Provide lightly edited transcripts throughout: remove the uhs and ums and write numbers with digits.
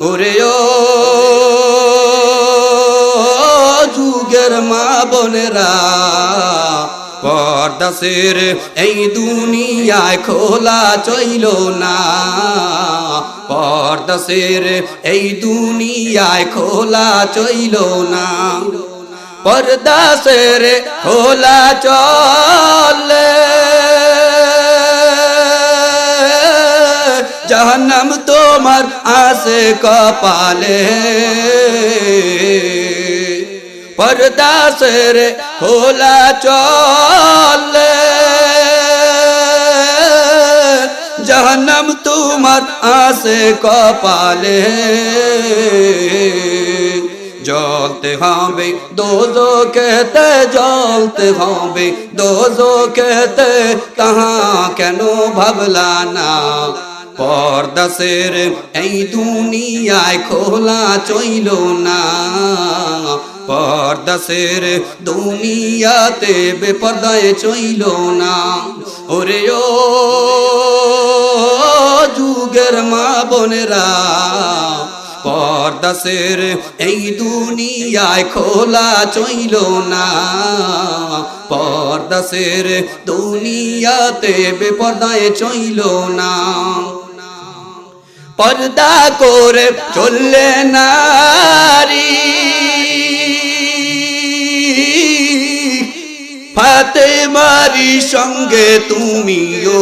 ওরে ও যুগের মা বোনেরা, পর্দা ছেড়ে এই দুনিয়ায় খোলা চইল না, পর্দা ছেড়ে এই দুনিয়ায় খোলা চইল না। পর্দা ছেড়ে খোলা চলে জাহান্নাম তোমার আসে কপালে। পর্দা ছেড়ে খোলা চলে জাহান্নাম তোমার আসে কপালে। জ্বলতে হবে দোজখেতে, জ্বলতে হবে দোজখেতে, তাহা কেন ভাবলা না? পর্দা ছেড়ে এই দুনিয়ায় খোলা চইল না, পর্দা ছেড়ে দুনিয়াতে বেপর্দায় চইল না। ওরে ও যুগের মা বোনেরা, পর্দা ছেড়ে এই দুনিয়ায় খোলা চইল না, পর্দা ছেড়ে দুনিয়াতে বেপর্দায় চইল না। পর্দা করে চললে নারী ফাতেমারি সঙ্গে তুমিও,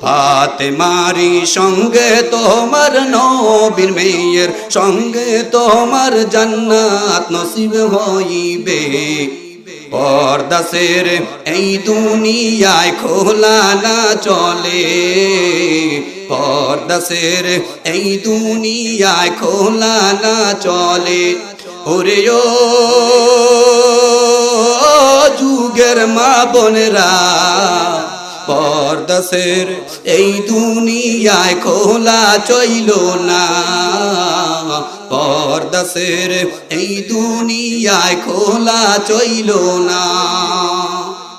ফাতেমারি সঙ্গে তোমার নবীর মেয়ের সঙ্গে তোমার জান্নাত নসিব হইবে। পর্দা ছেড়ে এই দুনিয়ায় খোলা না চলে, পর্দা ছেড়ে এই দুনিয়ায় খোলা না চলে। ওরে ও যুগের মা বোনেরা, পর্দা ছেড়ে এই দুনিয়ায় খোলা চইল না, পর্দা ছেড়ে এই দুনিয়ায় খোলা চইল না।